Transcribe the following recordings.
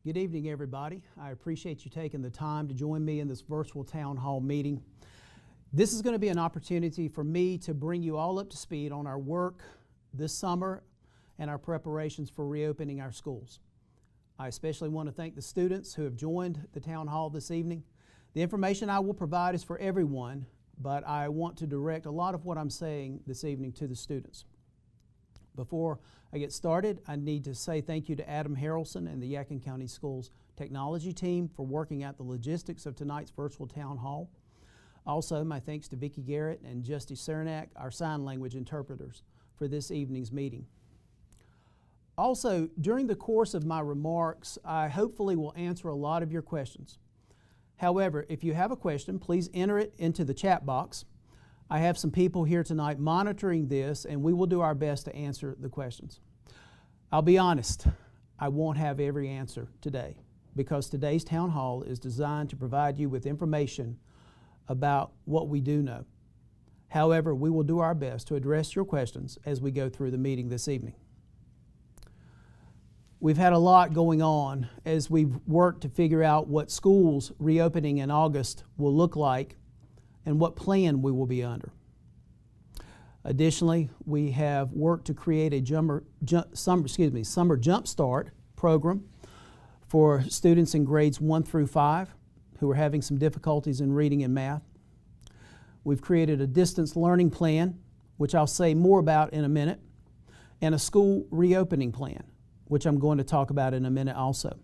Good evening, everybody. I appreciate you taking the time to join me in this virtual town hall meeting. This is going to be an opportunity for me to bring you all up to speed on our work this summer and our preparations for reopening our schools. I especially want to thank the students who have joined the town hall this evening. The information I will provide is for everyone, but I want to direct a lot of what I'm saying this evening to the students. Before I get started, I need to say thank you to Adam Harrelson and the Yakin County Schools technology team for working out the logistics of tonight's virtual town hall. Also, my thanks to Vicki Garrett and Justy Cernak, our sign language interpreters, for this evening's meeting. Also, during the course of my remarks, I hopefully will answer a lot of your questions. However, if you have a question, please enter it into the chat box. I have some people here tonight monitoring this, and we will do our best to answer the questions. I'll be honest, I won't have every answer today because today's town hall is designed to provide you with information about what we do know. However, we will do our best to address your questions as we go through the meeting this evening. We've had a lot going on as we've worked to figure out what schools reopening in August will look like and what plan we will be under. Additionally, we have worked to create a summer jump start program for students in grades 1 through 5 who are having some difficulties in reading and math. We've created a distance learning plan, which I'll say more about in a minute, and a school reopening plan, which I'm going to talk about in a minute also.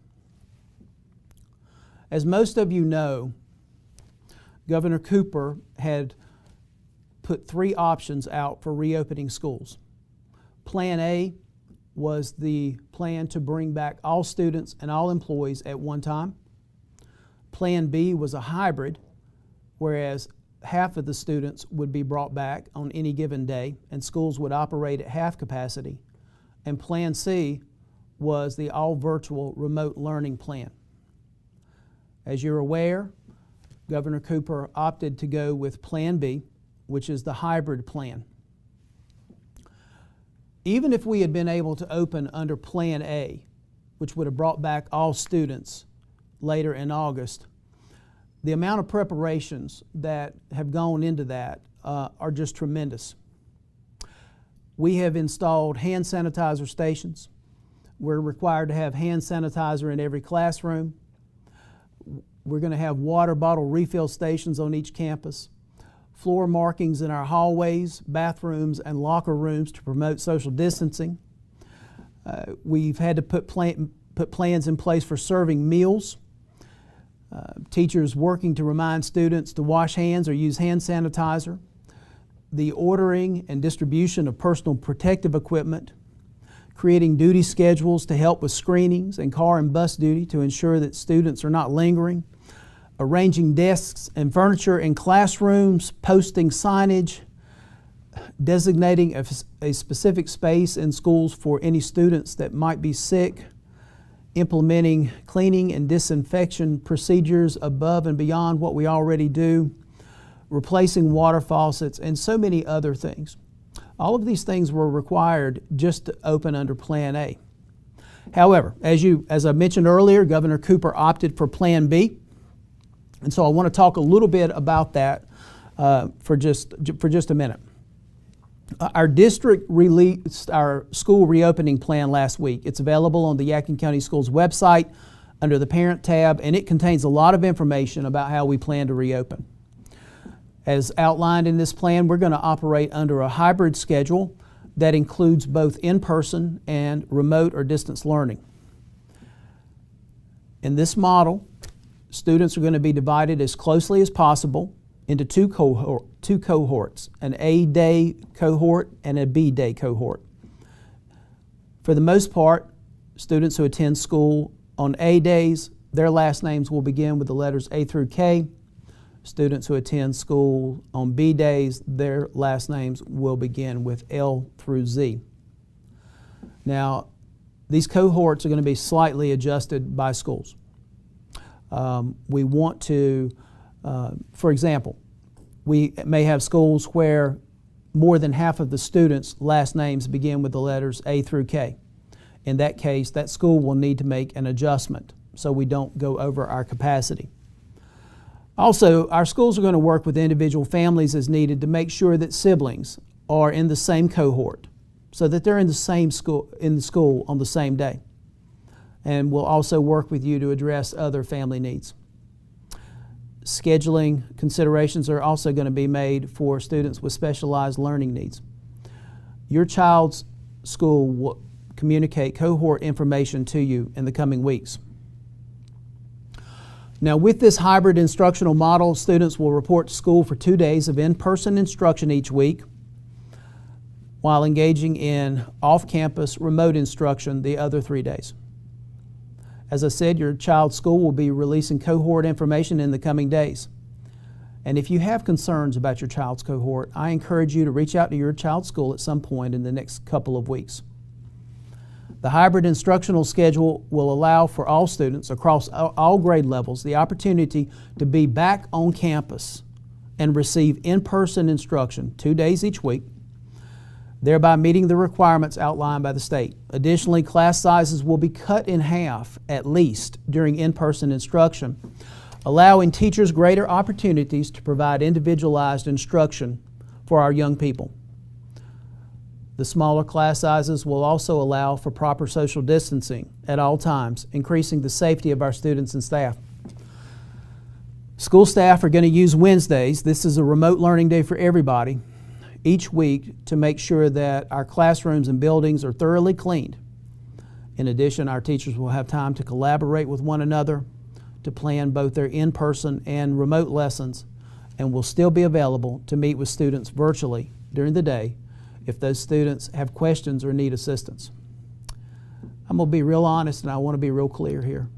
As most of you know, Governor Cooper had put 3 options out for reopening schools. Plan A was the plan to bring back all students and all employees at one time. Plan B was a hybrid, whereas half of the students would be brought back on any given day and schools would operate at half capacity. And Plan C was the all-virtual remote learning plan. As you're aware, Governor Cooper opted to go with Plan B, which is the hybrid plan. Even if we had been able to open under Plan A, which would have brought back all students later in August, the amount of preparations that have gone into that are just tremendous. We have installed hand sanitizer stations. We're required to have hand sanitizer in every classroom. We're going to have water bottle refill stations on each campus, floor markings in our hallways, bathrooms, and locker rooms to promote social distancing. We've had to put plans in place for serving meals. Teachers working to remind students to wash hands or use hand sanitizer. The ordering and distribution of personal protective equipment. Creating duty schedules to help with screenings and car and bus duty to ensure that students are not lingering. Arranging desks and furniture in classrooms, posting signage, designating a specific space in schools for any students that might be sick, implementing cleaning and disinfection procedures above and beyond what we already do, replacing water faucets, and so many other things. All of these things were required just to open under Plan A. However, as I mentioned earlier, Governor Cooper opted for Plan B. And so I want to talk a little bit about that for just a minute. Our district released our school reopening plan last week. It's available on the Yakin County Schools website under the Parent tab, and it contains a lot of information about how we plan to reopen. As outlined in this plan, we're going to operate under a hybrid schedule that includes both in-person and remote or distance learning. In this model, students are going to be divided as closely as possible into two cohorts, an A-day cohort and a B-day cohort. For the most part, students who attend school on A days, their last names will begin with the letters A through K. Students who attend school on B days, their last names will begin with L through Z. Now, these cohorts are going to be slightly adjusted by schools. We want to, for example, we may have schools where more than half of the students' last names begin with the letters A through K. In that case, that school will need to make an adjustment. so we don't go over our capacity. Also, our schools are going to work with individual families as needed to make sure that siblings are in the same cohort, so that they're in the same school, on the same day. And we'll also work with you to address other family needs. Scheduling considerations are also going to be made for students with specialized learning needs. Your child's school will communicate cohort information to you in the coming weeks. Now, with this hybrid instructional model, students will report to school for 2 days of in-person instruction each week, while engaging in off-campus remote instruction the other 3 days. As I said, your child's school will be releasing cohort information in the coming days. And if you have concerns about your child's cohort, I encourage you to reach out to your child's school at some point in the next couple of weeks. The hybrid instructional schedule will allow for all students across all grade levels the opportunity to be back on campus and receive in-person instruction 2 days each week, thereby meeting the requirements outlined by the state. Additionally, class sizes will be cut in half at least during in-person instruction, allowing teachers greater opportunities to provide individualized instruction for our young people. The smaller class sizes will also allow for proper social distancing at all times, increasing the safety of our students and staff. School staff are going to use Wednesdays, this is a remote learning day for everybody, each week to make sure that our classrooms and buildings are thoroughly cleaned. In addition, our teachers will have time to collaborate with one another to plan both their in-person and remote lessons, and will still be available to meet with students virtually during the day if those students have questions or need assistance. I'm going to be real honest and I want to be real clear here.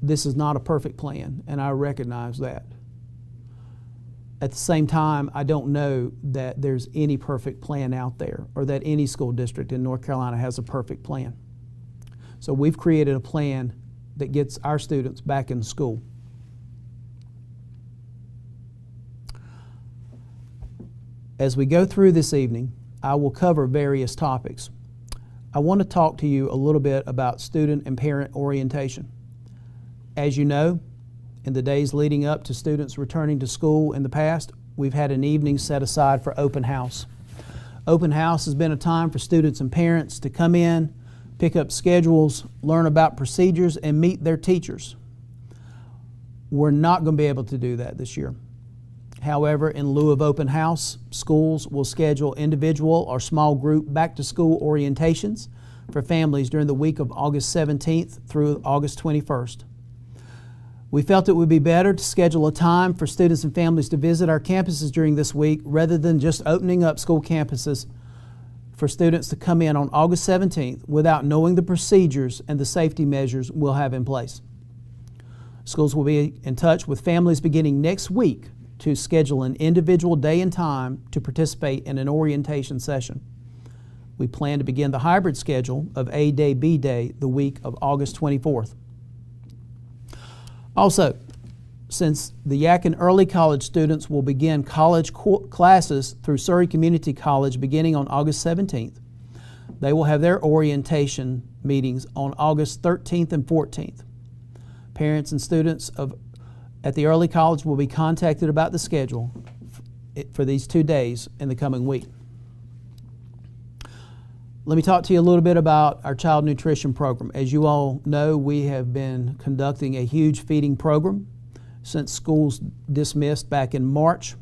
This is not a perfect plan, and I recognize that. At the same time, I don't know that there's any perfect plan out there, or that any school district in North Carolina has a perfect plan. So we've created a plan that gets our students back in school. As we go through this evening, I will cover various topics. I want to talk to you a little bit about student and parent orientation. As you know, in the days leading up to students returning to school in the past, we've had an evening set aside for open house. Open house has been a time for students and parents to come in, pick up schedules, learn about procedures, and meet their teachers. We're not going to be able to do that this year. However, in lieu of open house, schools will schedule individual or small group back-to-school orientations for families during the week of August 17th through August 21st. We felt it would be better to schedule a time for students and families to visit our campuses during this week rather than just opening up school campuses for students to come in on August 17th without knowing the procedures and the safety measures we'll have in place. Schools will be in touch with families beginning next week to schedule an individual day and time to participate in an orientation session. We plan to begin the hybrid schedule of A Day, B Day the week of August 24th. Also, since the Yakin early college students will begin college classes through Surrey Community College beginning on August 17th, they will have their orientation meetings on August 13th and 14th. Parents and students at the early college will be contacted about the schedule for these 2 days in the coming week. Let me talk to you a little bit about our child nutrition program. As you all know, we have been conducting a huge feeding program since schools dismissed back in March.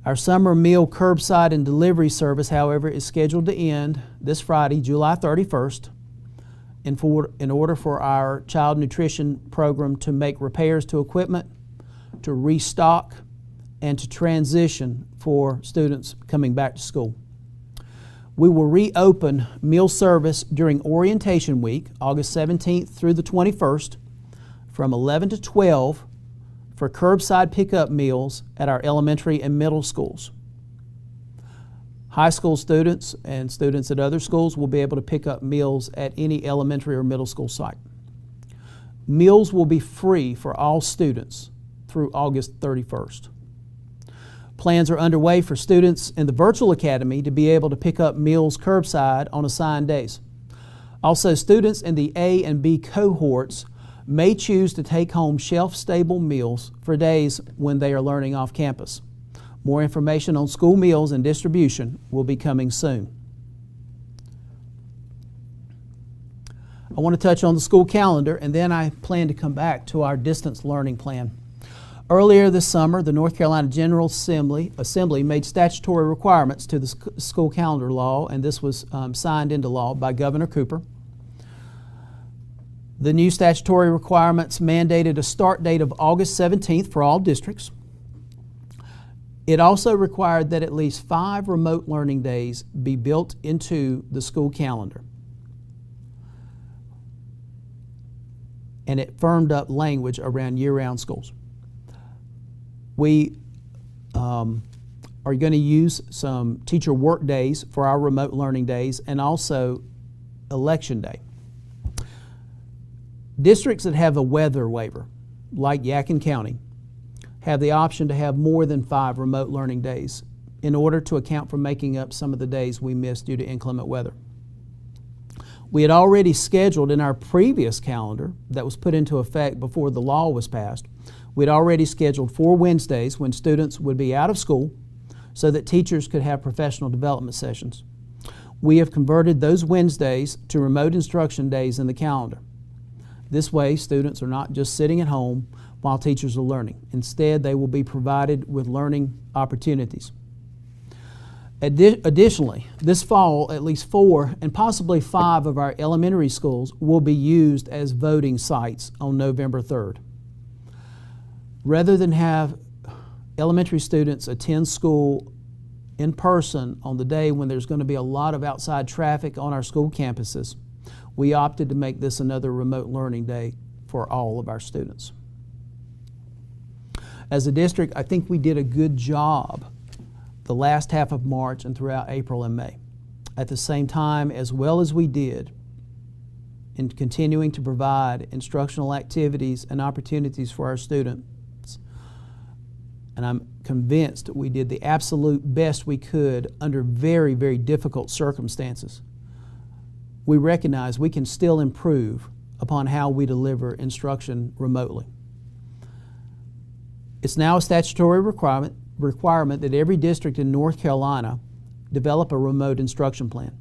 Our summer meal curbside and delivery service, however, is scheduled to end this Friday, July 31st, in order for our child nutrition program to make repairs to equipment, to restock, and to transition for students coming back to school. We will reopen meal service during orientation week, August 17th through the 21st, from 11 to 12 for curbside pickup meals at our elementary and middle schools. High school students and students at other schools will be able to pick up meals at any elementary or middle school site. Meals will be free for all students through August 31st. Plans are underway for students in the virtual academy to be able to pick up meals curbside on assigned days. Also, students in the A and B cohorts may choose to take home shelf-stable meals for days when they are learning off campus. More information on school meals and distribution will be coming soon. I want to touch on the school calendar, and then I plan to come back to our distance learning plan. Earlier this summer, the North Carolina General Assembly made statutory requirements to the school calendar law, and this was signed into law by Governor Cooper. The new statutory requirements mandated a start date of August 17th for all districts. It also required that at least 5 remote learning days be built into the school calendar. And it firmed up language around year-round schools. We are going to use some teacher work days for our remote learning days and also election day. Districts that have a weather waiver, like Yakin County, have the option to have more than 5 remote learning days in order to account for making up some of the days we missed due to inclement weather. We had already scheduled in our previous calendar that was put into effect before the law was passed, we'd already scheduled 4 Wednesdays when students would be out of school so that teachers could have professional development sessions. We have converted those Wednesdays to remote instruction days in the calendar. This way, students are not just sitting at home while teachers are learning. Instead, they will be provided with learning opportunities. Additionally, this fall, at least 4 and possibly 5 of our elementary schools will be used as voting sites on November 3rd. Rather than have elementary students attend school in person on the day when there's going to be a lot of outside traffic on our school campuses, we opted to make this another remote learning day for all of our students. As a district, I think we did a good job the last half of March and throughout April and May. At the same time, as well as we did in continuing to provide instructional activities and opportunities for our students, and I'm convinced we did the absolute best we could under very, very difficult circumstances, we recognize we can still improve upon how we deliver instruction remotely. It's now a statutory requirement that every district in North Carolina develop a remote instruction plan.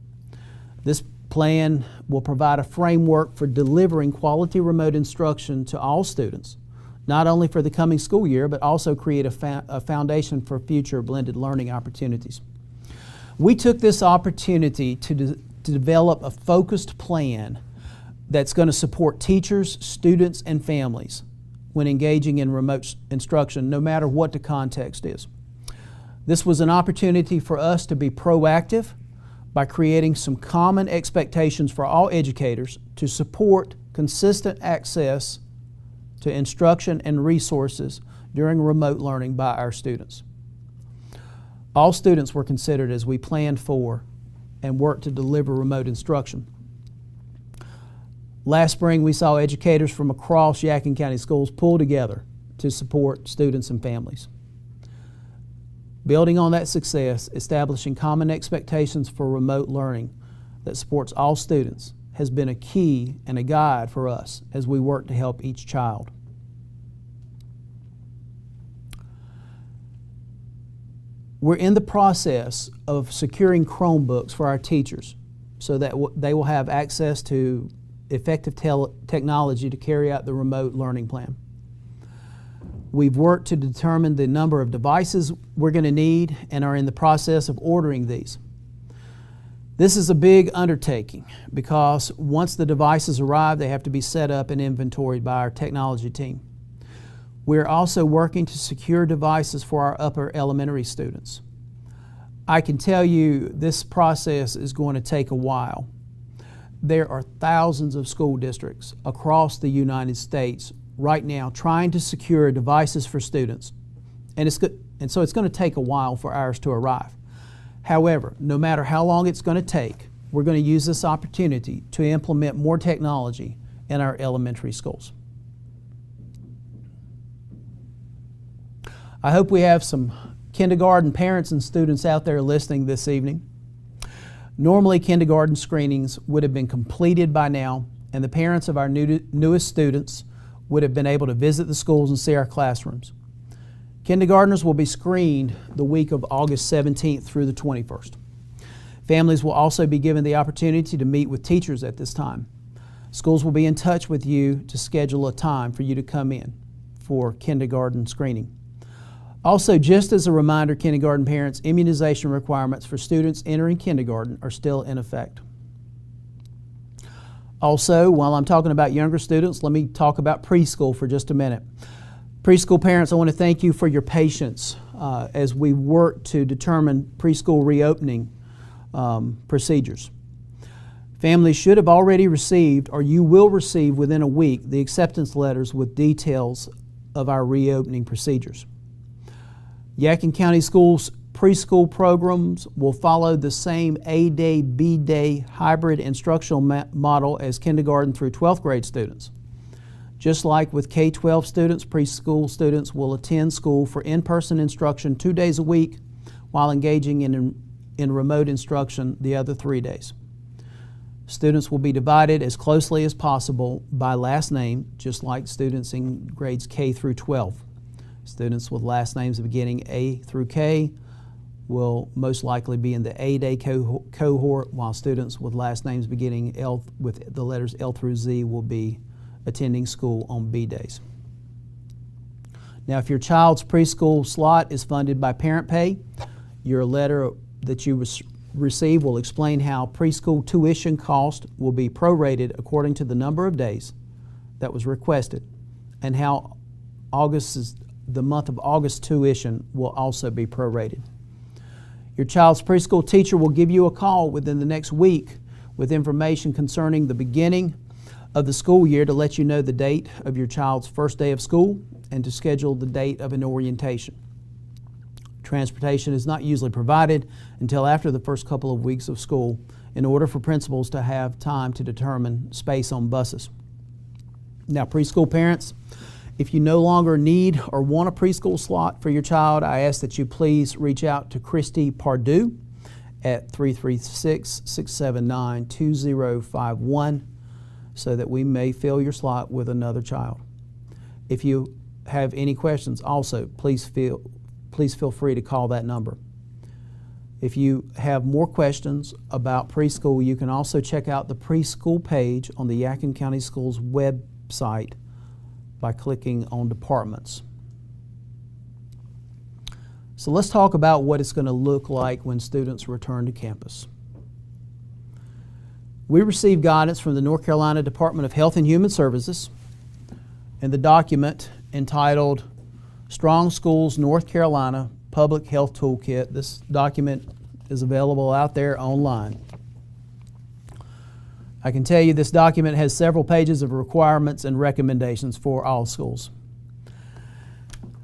This plan will provide a framework for delivering quality remote instruction to all students, not only for the coming school year, but also create a foundation for future blended learning opportunities. We took this opportunity to develop a focused plan that's going to support teachers, students, and families when engaging in remote instruction, no matter what the context is. This was an opportunity for us to be proactive by creating some common expectations for all educators to support consistent access to instruction and resources during remote learning by our students. All students were considered as we planned for and worked to deliver remote instruction. Last spring, we saw educators from across Yakin County schools pull together to support students and families. Building on that success, establishing common expectations for remote learning that supports all students has been a key and a guide for us as we work to help each child. We're in the process of securing Chromebooks for our teachers so that they will have access to effective technology to carry out the remote learning plan. We've worked to determine the number of devices we're going to need and are in the process of ordering these. This is a big undertaking because once the devices arrive, they have to be set up and inventoried by our technology team. We're also working to secure devices for our upper elementary students. I can tell you this process is going to take a while. There are thousands of school districts across the United States right now trying to secure devices for students, and so it's going to take a while for ours to arrive. However, no matter how long it's going to take, we're going to use this opportunity to implement more technology in our elementary schools. I hope we have some kindergarten parents and students out there listening this evening. Normally, kindergarten screenings would have been completed by now, and the parents of our newest students would have been able to visit the schools and see our classrooms. Kindergartners will be screened the week of August 17th through the 21st. Families will also be given the opportunity to meet with teachers at this time. Schools will be in touch with you to schedule a time for you to come in for kindergarten screening. Also, just as a reminder, kindergarten parents, immunization requirements for students entering kindergarten are still in effect. Also, while I'm talking about younger students, let me talk about preschool for just a minute. Preschool parents, I want to thank you for your patience as we work to determine preschool reopening procedures. Families should have already received, or you will receive within a week, the acceptance letters with details of our reopening procedures. Yakin County Schools preschool programs will follow the same A-Day, B-Day hybrid instructional model as kindergarten through 12th grade students. Just like with K-12 students, preschool students will attend school for in-person instruction 2 days a week while engaging in remote instruction the other 3 days. Students will be divided as closely as possible by last name, just like students in grades K through 12. Students with last names beginning A through K will most likely be in the A-Day cohort, while students with last names beginning L with the letters L through Z will be attending school on B days. Now, if your child's preschool slot is funded by parent pay, your letter that you receive will explain how preschool tuition cost will be prorated according to the number of days that was requested, and how the month of August tuition will also be prorated. Your child's preschool teacher will give you a call within the next week with information concerning the beginning of the school year to let you know the date of your child's first day of school and to schedule the date of an orientation. Transportation is not usually provided until after the first couple of weeks of school in order for principals to have time to determine space on buses. Now, preschool parents, if you no longer need or want a preschool slot for your child, I ask that you please reach out to Christy Pardue at 336-679-2051 so that we may fill your slot with another child. If you have any questions, also please feel free to call that number. If you have more questions about preschool, you can also check out the preschool page on the Yakin County Schools website by clicking on departments. So let's talk about what it's going to look like when students return to campus. We received guidance from the North Carolina Department of Health and Human Services in the document entitled Strong Schools North Carolina Public Health Toolkit. This document is available out there online. I can tell you this document has several pages of requirements and recommendations for all schools.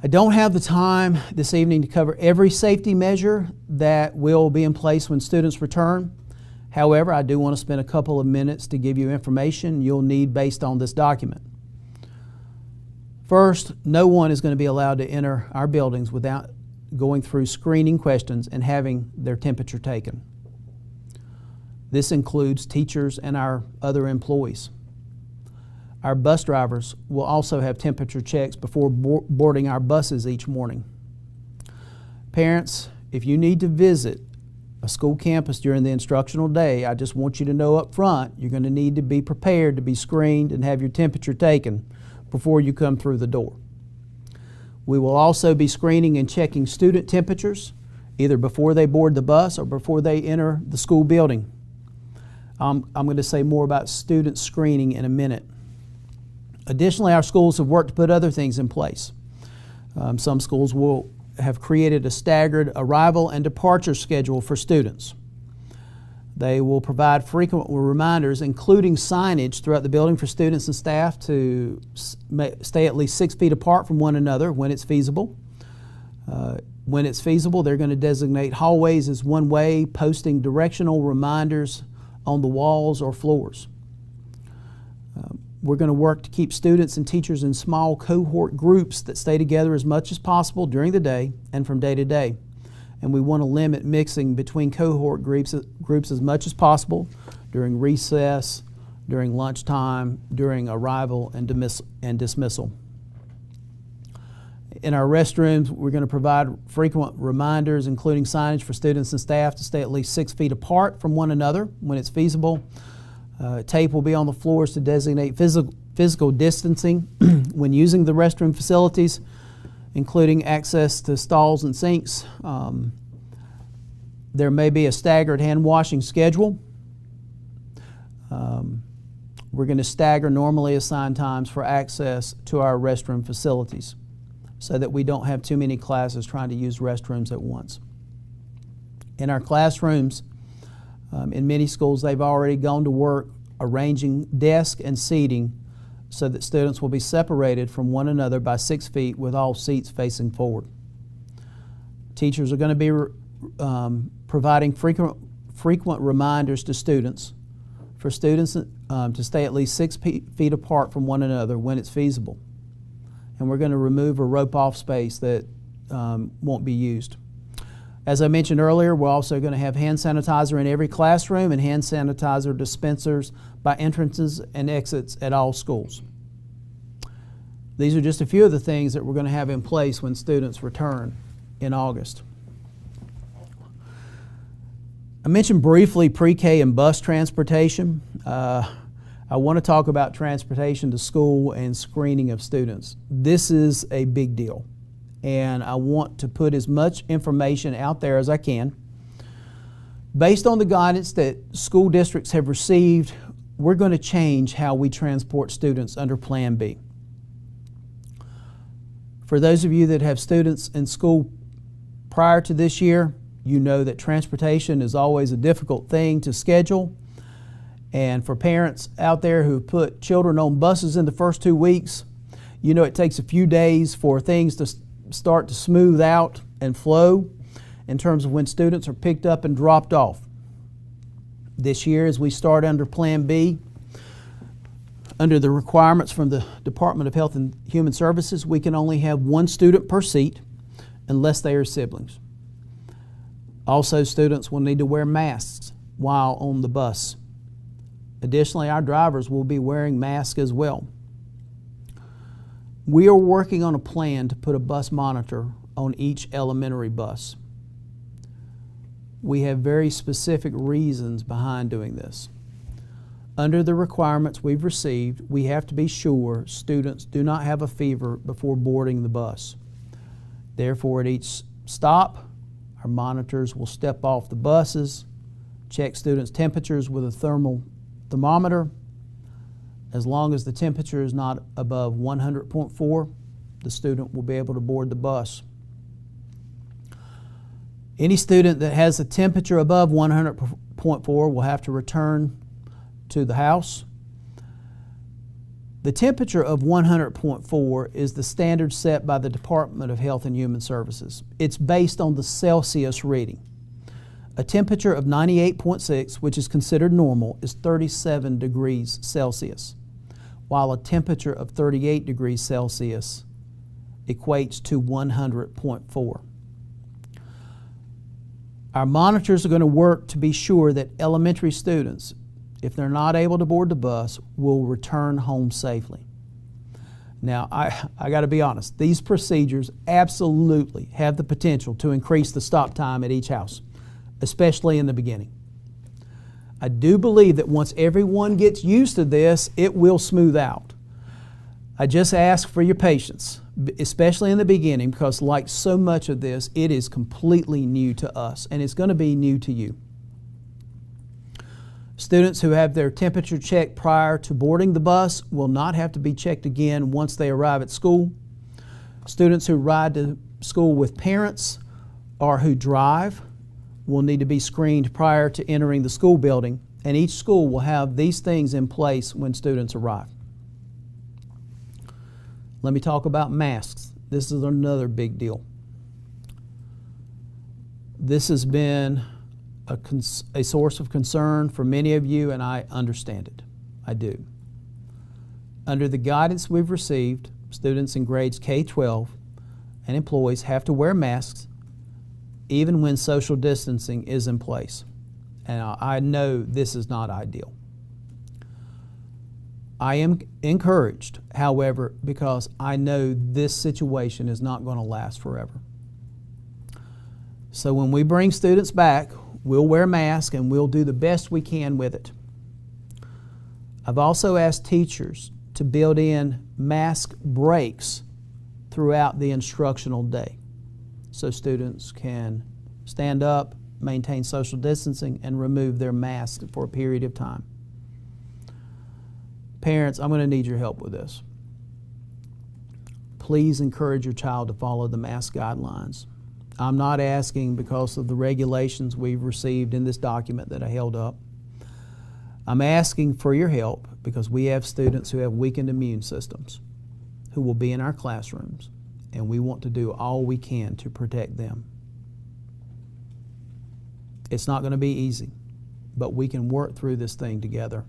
I don't have the time this evening to cover every safety measure that will be in place when students return. However, I do want to spend a couple of minutes to give you information you'll need based on this document. First, no one is going to be allowed to enter our buildings without going through screening questions and having their temperature taken. This includes teachers and our other employees. Our bus drivers will also have temperature checks before boarding our buses each morning. Parents, if you need to visit a school campus during the instructional day, I just want you to know up front, you're going to need to be prepared to be screened and have your temperature taken before you come through the door. We will also be screening and checking student temperatures, either before they board the bus or before they enter the school building. I'm going to say more about student screening in a minute. Additionally, our schools have worked to put other things in place. Some schools will have created a staggered arrival and departure schedule for students. They will provide frequent reminders, including signage throughout the building for students and staff to stay at least 6 feet apart from one another when it's feasible. When it's feasible, they're going to designate hallways as one way, posting directional reminders on the walls or floors. We're going to work to keep students and teachers in small cohort groups that stay together as much as possible during the day and from day to day. and we want to limit mixing between cohort groups as much as possible during recess, during lunchtime, during arrival and dismissal. In our restrooms, we're going to provide frequent reminders, including signage for students and staff to stay at least 6 feet apart from one another when it's feasible. Tape will be on the floors to designate physical distancing when using the restroom facilities, including access to stalls and sinks. There may be a staggered hand washing schedule. We're going to stagger normally assigned times for access to our restroom facilities so that we don't have too many classes trying to use restrooms at once. In our classrooms, in many schools, they've already gone to work arranging desks and seating so that students will be separated from one another by 6 feet with all seats facing forward. Teachers are going to be providing frequent reminders to students for students to stay at least 6 feet apart from one another when it's feasible. And we're going to remove a rope-off space that won't be used. As I mentioned earlier, we're also going to have hand sanitizer in every classroom and hand sanitizer dispensers by entrances and exits at all schools. These are just a few of the things that we're going to have in place when students return in August. I mentioned briefly pre-K and bus transportation. I want to talk about transportation to school and screening of students. This is a big deal, and I want to put as much information out there as I can. Based on the guidance that school districts have received, we're going to change how we transport students under Plan B. For those of you that have students in school prior to this year, you know that transportation is always a difficult thing to schedule. And for parents out there who put children on buses in the first 2 weeks, you know it takes a few days for things to start to smooth out and flow in terms of when students are picked up and dropped off. This year, as we start under Plan B, under the requirements from the Department of Health and Human Services, we can only have 1 student per seat unless they are siblings. Also, students will need to wear masks while on the bus. Additionally, our drivers will be wearing masks as well. We are working on a plan to put a bus monitor on each elementary bus. We have very specific reasons behind doing this. Under the requirements we've received, we have to be sure students do not have a fever before boarding the bus. Therefore, at each stop, our monitors will step off the buses, check students' temperatures with a thermometer. As long as the temperature is not above 100.4, the student will be able to board the bus. Any student that has a temperature above 100.4 will have to return to the house. The temperature of 100.4 is the standard set by the Department of Health and Human Services. It's based on the Celsius reading. A temperature of 98.6, which is considered normal, is 37 degrees Celsius, while a temperature of 38 degrees Celsius equates to 100.4. Our monitors are going to work to be sure that elementary students, if they're not able to board the bus, will return home safely. Now, I got to be honest, these procedures absolutely have the potential to increase the stop time at each house, especially in the beginning. I do believe that once everyone gets used to this, it will smooth out. I just ask for your patience, especially in the beginning, because like so much of this, it is completely new to us, and it's going to be new to you. Students who have their temperature checked prior to boarding the bus will not have to be checked again once they arrive at school. Students who ride to school with parents or who drive will need to be screened prior to entering the school building, and each school will have these things in place when students arrive. Let me talk about masks. This is another big deal. This has been a source of concern for many of you, and I understand it. I do. Under the guidance we've received, students in grades K-12 and employees have to wear masks even when social distancing is in place. And I know this is not ideal. I am encouraged, however, because I know this situation is not going to last forever. So when we bring students back, we'll wear masks and we'll do the best we can with it. I've also asked teachers to build in mask breaks throughout the instructional day so students can stand up, maintain social distancing, and remove their mask for a period of time. Parents, I'm going to need your help with this. Please encourage your child to follow the mask guidelines. I'm not asking because of the regulations we've received in this document that I held up. I'm asking for your help because we have students who have weakened immune systems who will be in our classrooms, and we want to do all we can to protect them. It's not going to be easy, but we can work through this thing together.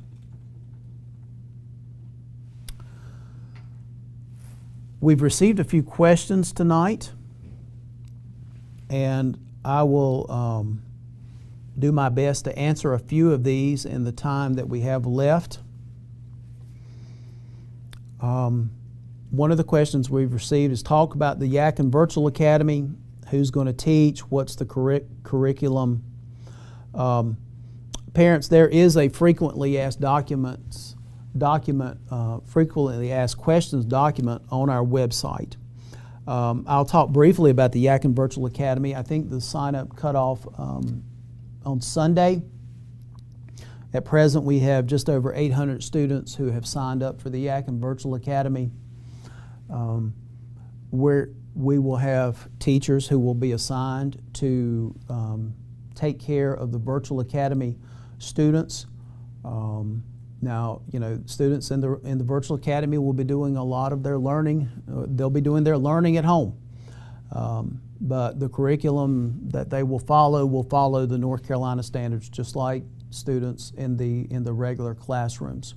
We've received a few questions tonight, and I will do my best to answer a few of these in the time that we have left. One of the questions we've received is talk about the Yakin Virtual Academy, who's going to teach, what's the curriculum. Parents, there is a frequently asked frequently asked questions document on our website. I'll talk briefly about the Yakin Virtual Academy. I think the sign-up cutoff on Sunday. At present, we have just over 800 students who have signed up for the Yakin Virtual Academy, where we will have teachers who will be assigned to take care of the Virtual Academy students. Now, you know, students in the Virtual Academy will be doing a lot of their learning. They'll be doing their learning at home. But the curriculum that they will follow the North Carolina standards, just like students in the regular classrooms.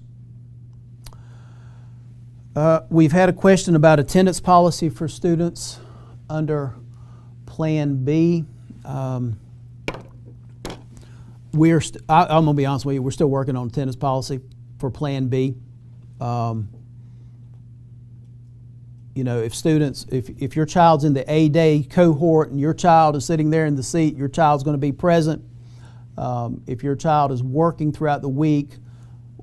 We've had a question about attendance policy for students under Plan B. I'm going to be honest with you, we're still working on attendance policy for Plan B. You know, if your child's in the A-Day cohort and your child is sitting there in the seat, your child's going to be present. If your child is working throughout the week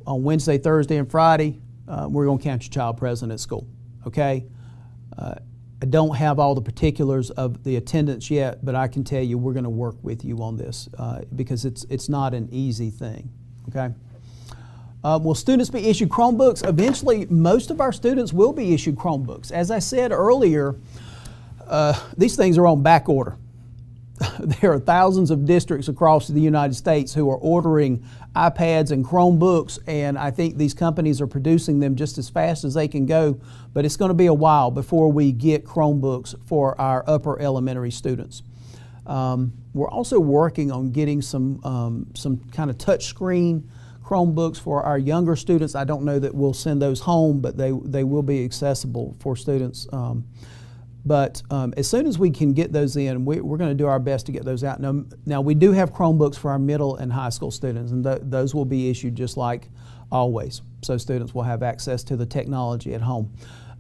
on Wednesday, Thursday, and Friday, we're going to count your child present at school, okay? I don't have all the particulars of the attendance yet, but I can tell you we're going to work with you on this because it's not an easy thing, okay? Will students be issued Chromebooks? Eventually, most of our students will be issued Chromebooks. As I said earlier, these things are on back order. There are thousands of districts across the United States who are ordering iPads and Chromebooks, and I think these companies are producing them just as fast as they can go, but it's going to be a while before we get Chromebooks for our upper elementary students. We're also working on getting some kind of touchscreen Chromebooks for our younger students. I don't know that we'll send those home, but they will be accessible for students. But as soon as we can get those in, we're going to do our best to get those out. Now we do have Chromebooks for our middle and high school students, and those will be issued just like always. So students will have access to the technology at home.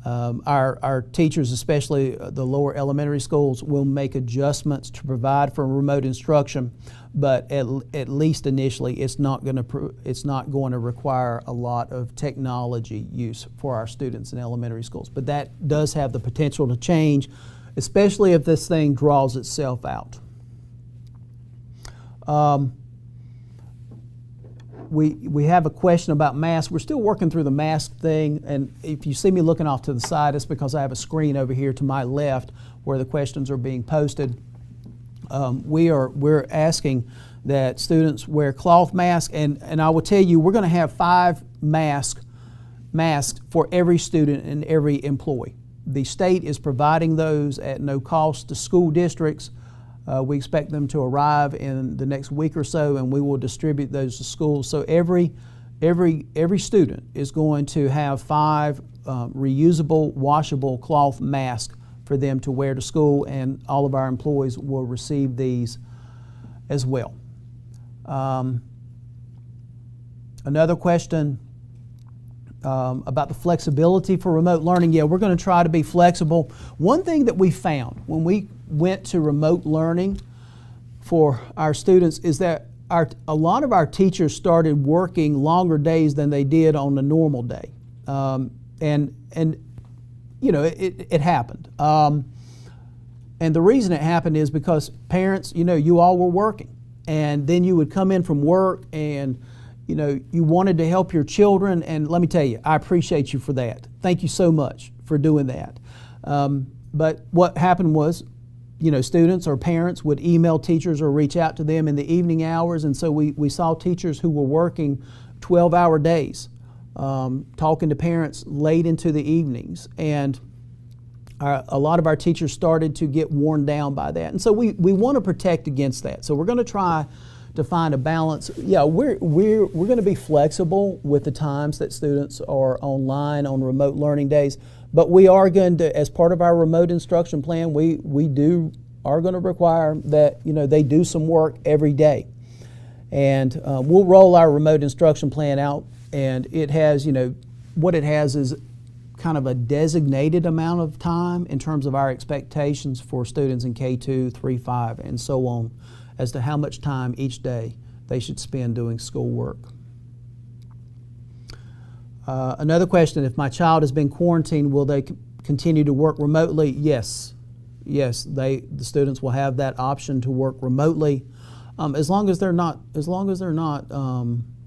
Our teachers, especially the lower elementary schools, will make adjustments to provide for remote instruction, but at least initially it's not going to require a lot of technology use for our students in elementary schools. But that does have the potential to change, especially if this thing draws itself out. We have a question about masks. We're still working through the mask thing, and if you see me looking off to the side, it's because I have a screen over here to my left where the questions are being posted. We're asking that students wear cloth masks, and I will tell you, we're going to have 5 masks for every student and every employee. The state is providing those at no cost to school districts. We expect them to arrive in the next week or so, and we will distribute those to schools. So every student is going to have 5 reusable, washable cloth masks for them to wear to school, and all of our employees will receive these as well. Another question about the flexibility for remote learning. Yeah, we're going to try to be flexible. One thing that we found when we went to remote learning for our students is that a lot of our teachers started working longer days than they did on a normal day. And you know, it happened. And the reason it happened is because parents, you know, you all were working. And then you would come in from work and, you know, you wanted to help your children. And let me tell you, I appreciate you for that. Thank you so much for doing that. But what happened was, you know, students or parents would email teachers or reach out to them in the evening hours. And so we saw teachers who were working 12-hour days, talking to parents late into the evenings. And a lot of our teachers started to get worn down by that. And so we want to protect against that. So we're going to try to find a balance. Yeah, we're going to be flexible with the times that students are online on remote learning days. But we are going to, as part of our remote instruction plan, we are going to require that, you know, they do some work every day. And we'll roll our remote instruction plan out, and it has, you know, what it has is kind of a designated amount of time in terms of our expectations for students in K2, 3, 5, and so on, as to how much time each day they should spend doing schoolwork. Another question, if my child has been quarantined, will they continue to work remotely? Yes. Yes, the students will have that option to work remotely, as long as they're not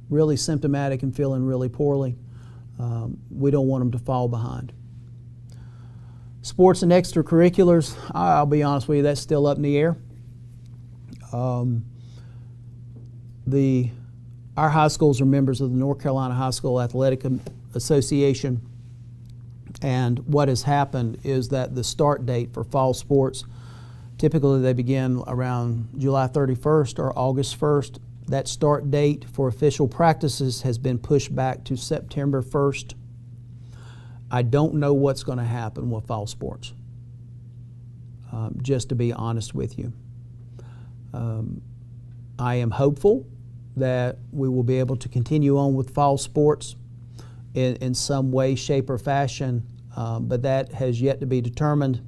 really symptomatic and feeling really poorly. We don't want them to fall behind. Sports and extracurriculars, I'll be honest with you, that's still up in the air. Our high schools are members of the North Carolina High School Athletic Association, and what has happened is that the start date for fall sports, typically they begin around July 31st or August 1st. That start date for official practices has been pushed back to September 1st. I don't know what's going to happen with fall sports, just to be honest with you. I am hopeful that we will be able to continue on with fall sports in some way, shape, or fashion, but that has yet to be determined.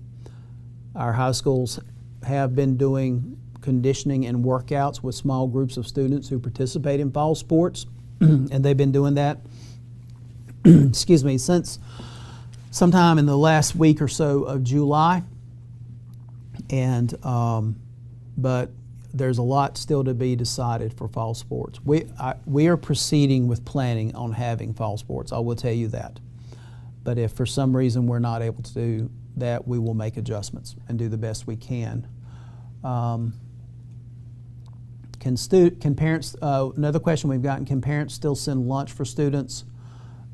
Our high schools have been doing conditioning and workouts with small groups of students who participate in fall sports, and they've been doing that excuse me, since sometime in the last week or so of July. And but there's a lot still to be decided for fall sports. We are proceeding with planning on having fall sports, I will tell you that. But if for some reason we're not able to do that, we will make adjustments and do the best we can. Can parents, another question we've gotten, can parents still send lunch for students?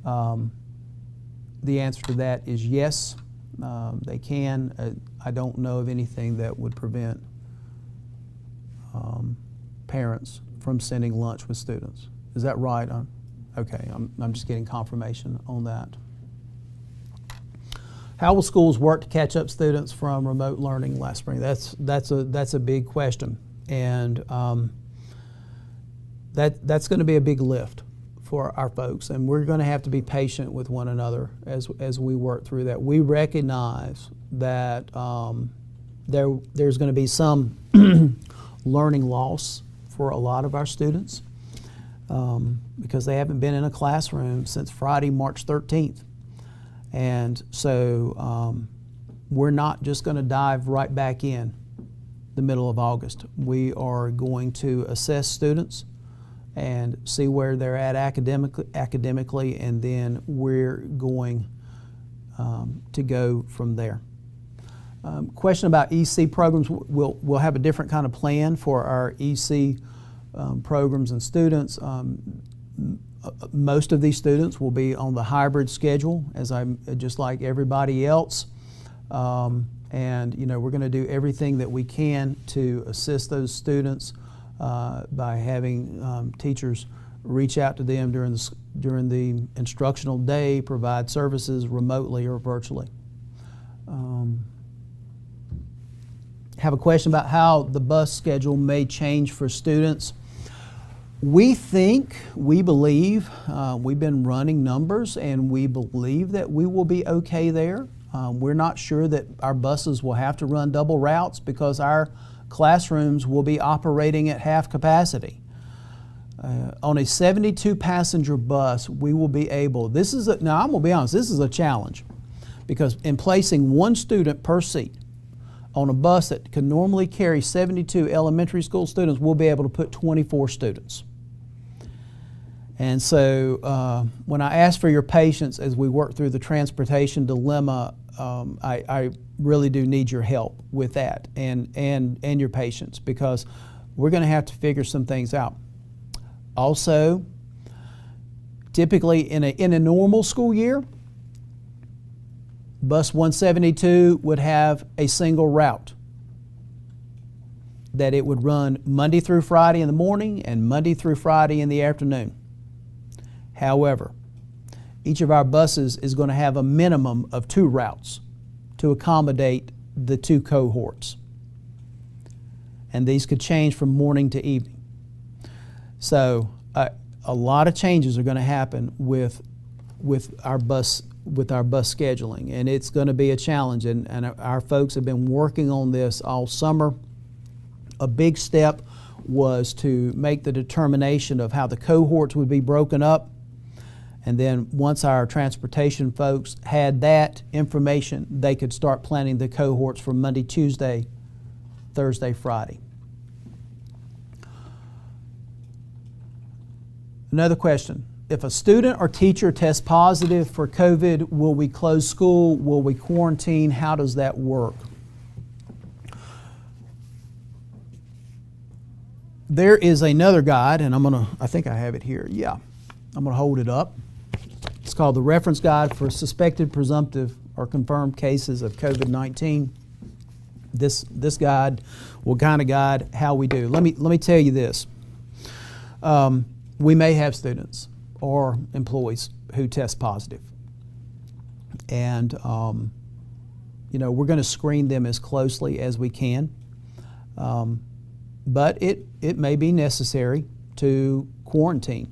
The answer to that is yes, they can. I don't know of anything that would prevent parents from sending lunch with students. Is that right? Okay, I'm just getting confirmation on that. How will schools work to catch up students from remote learning last spring? That's a big question, and that's going to be a big lift for our folks, and we're going to have to be patient with one another as we work through that. We recognize that there's going to be some learning loss for a lot of our students because they haven't been in a classroom since Friday, March 13th. And so we're not just going to dive right back in the middle of August. We are going to assess students and see where they're at academically, and then we're going to go from there. Question about EC programs. We'll have a different kind of plan for our EC programs and students. Most of these students will be on the hybrid schedule, just like everybody else. And you know, we're going to do everything that we can to assist those students by having teachers reach out to them during the instructional day, provide services remotely or virtually. have a question about how the bus schedule may change for students. We believe, we've been running numbers, and we believe that we will be okay there. We're not sure that our buses will have to run double routes because our classrooms will be operating at half capacity. On a 72 passenger bus, we will be able, now I'm going to be honest, this is a challenge, because in placing one student per seat on a bus that can normally carry 72 elementary school students, we'll be able to put 24 students. And so when I ask for your patience as we work through the transportation dilemma, I really do need your help with that and your patience, because we're going to have to figure some things out. Also, typically in a normal school year, bus 172 would have a single route that it would run Monday through Friday in the morning and Monday through Friday in the afternoon. However, each of our buses is going to have a minimum of 2 routes to accommodate the 2 cohorts. And these could change from morning to evening. So a lot of changes are going to happen with our bus scheduling, and it's going to be a challenge. And our folks have been working on this all summer. A big step was to make the determination of how the cohorts would be broken up. And then once our transportation folks had that information, they could start planning the cohorts for Monday, Tuesday, Thursday, Friday. Another question. If a student or teacher tests positive for COVID, will we close school? Will we quarantine? How does that work? There is another guide, and I think I have it here. Yeah, I'm going to hold it up. It's called the Reference Guide for Suspected, Presumptive, or Confirmed Cases of COVID-19. This guide will kind of guide how we do. Let me tell you this. We may have students or employees who test positive. And, we're going to screen them as closely as we can. But it may be necessary to quarantine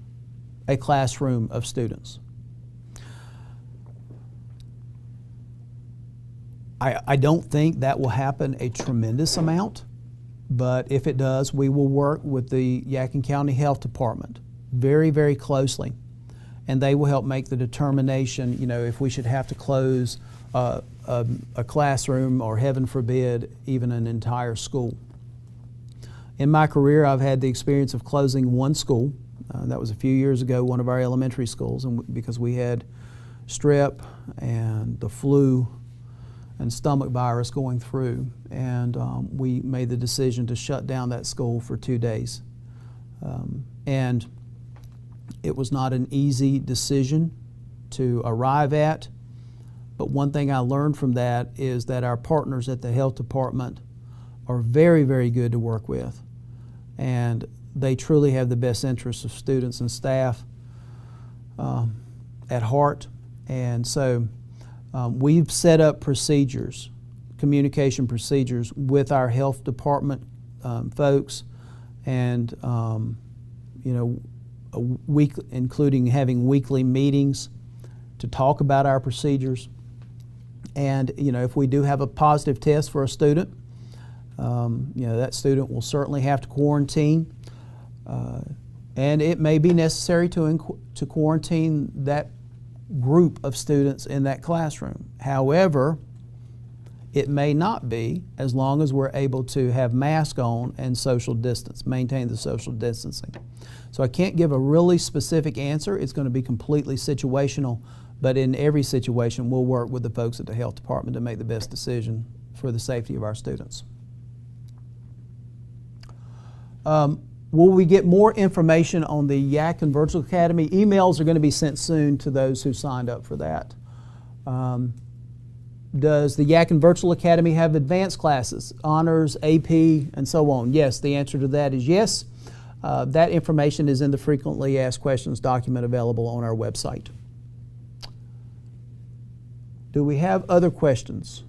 a classroom of students. I don't think that will happen a tremendous amount, but if it does, we will work with the Yakin County Health Department very, very closely, and they will help make the determination, if we should have to close a classroom, or heaven forbid, even an entire school. In my career, I've had the experience of closing one school. That was a few years ago, one of our elementary schools, and because we had strep and the flu and stomach virus going through, and we made the decision to shut down that school for 2 days. And it was not an easy decision to arrive at, but one thing I learned from that is that our partners at the health department are very, very good to work with, and they truly have the best interests of students and staff at heart. And so we've set up procedures, communication procedures with our health department folks, and including having weekly meetings to talk about our procedures. And if we do have a positive test for a student, that student will certainly have to quarantine, and it may be necessary to quarantine that group of students in that classroom. However, it may not be, as long as we're able to have masks on and social distance, maintain the social distancing. So I can't give a really specific answer. It's going to be completely situational, but in every situation, we'll work with the folks at the health department to make the best decision for the safety of our students. Will we get more information on the Yakin Virtual Academy? Emails are going to be sent soon to those who signed up for that. Does the Yakin Virtual Academy have advanced classes, honors, AP, and so on? Yes, the answer to that is yes. That information is in the frequently asked questions document available on our website. Do we have other questions?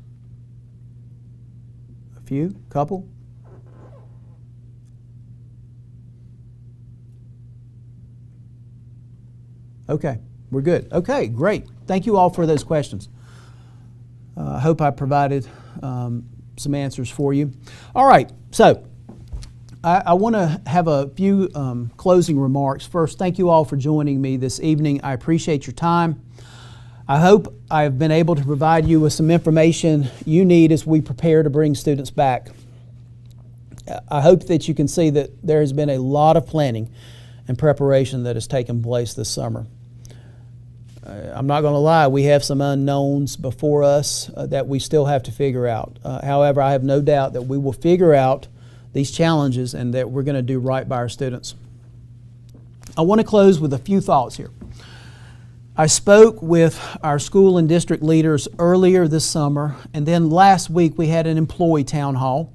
few? Couple? Okay, we're good. Okay, great. Thank you all for those questions. I hope I provided some answers for you. All right, so I want to have a few closing remarks. First, thank you all for joining me this evening. I appreciate your time. I hope I've been able to provide you with some information you need as we prepare to bring students back. I hope that you can see that there has been a lot of planning and preparation that has taken place this summer. I'm not going to lie, we have some unknowns before us that we still have to figure out. However, I have no doubt that we will figure out these challenges and that we're going to do right by our students. I want to close with a few thoughts here. I spoke with our school and district leaders earlier this summer, and then last week we had an employee town hall.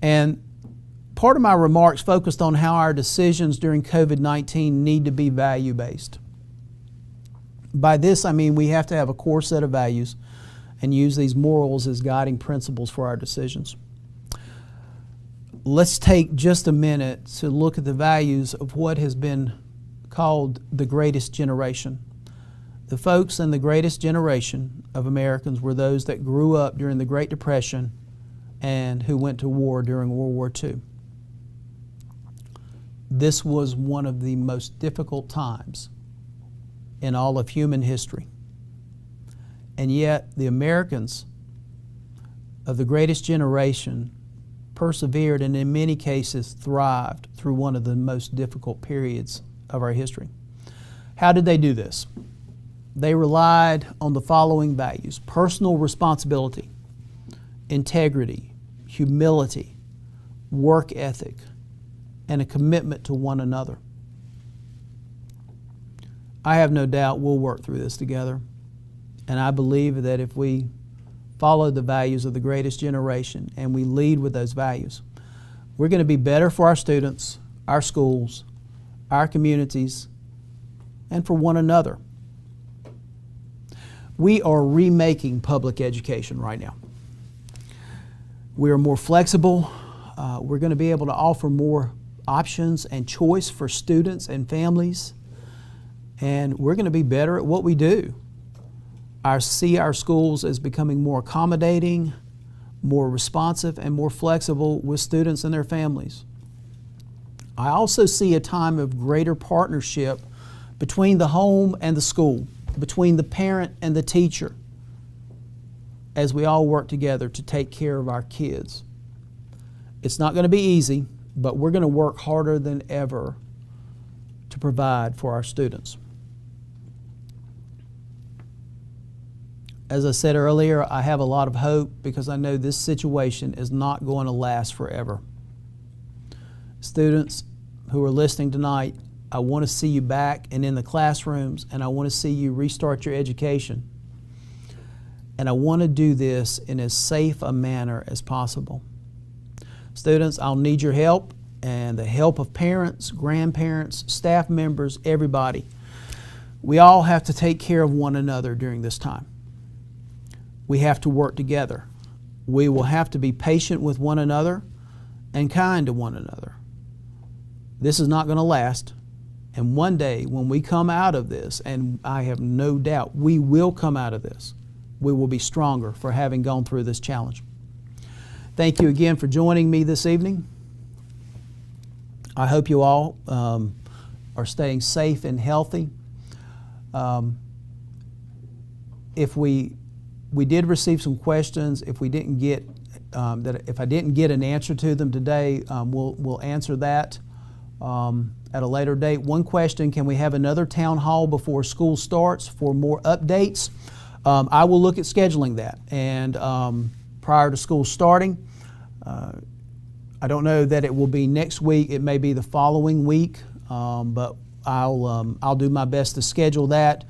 And part of my remarks focused on how our decisions during COVID-19 need to be value-based. By this, I mean we have to have a core set of values and use these morals as guiding principles for our decisions. Let's take just a minute to look at the values of what has been called the greatest generation. The folks in the greatest generation of Americans were those that grew up during the Great Depression and who went to war during World War II. This was one of the most difficult times in all of human history. And yet the Americans of the greatest generation persevered and in many cases thrived through one of the most difficult periods of our history. How did they do this? They relied on the following values: personal responsibility, integrity, humility, work ethic, and a commitment to one another. I have no doubt we'll work through this together, and I believe that if we follow the values of the greatest generation and we lead with those values, we're going to be better for our students, our schools, our communities, and for one another. We are remaking public education right now. We are more flexible. We're going to be able to offer more options and choice for students and families, and we're going to be better at what we do. I see our schools as becoming more accommodating, more responsive, and more flexible with students and their families. I also see a time of greater partnership between the home and the school, between the parent and the teacher, as we all work together to take care of our kids. It's not going to be easy, but we're going to work harder than ever to provide for our students. As I said earlier, I have a lot of hope because I know this situation is not going to last forever. Students who are listening tonight, I want to see you back and in the classrooms, and I want to see you restart your education. And I want to do this in as safe a manner as possible. Students, I'll need your help and the help of parents, grandparents, staff members, everybody. We all have to take care of one another during this time. We have to work together. We will have to be patient with one another and kind to one another. This is not going to last. And one day when we come out of this, and I have no doubt we will come out of this, we will be stronger for having gone through this challenge. Thank you again for joining me this evening. I hope you all are staying safe and healthy. If we did receive some questions, if we didn't get if I didn't get an answer to them today, we'll answer that at a later date. One question: can we have another town hall before school starts for more updates? I will look at scheduling that, and prior to school starting. I don't know that it will be next week. It may be the following week, but I'll do my best to schedule that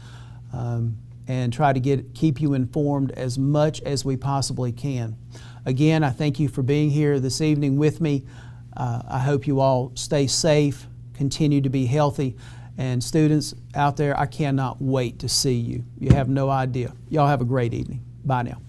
and try to keep you informed as much as we possibly can. Again, I thank you for being here this evening with me. I hope you all stay safe, continue to be healthy, and students out there, I cannot wait to see you. You have no idea. Y'all have a great evening. Bye now.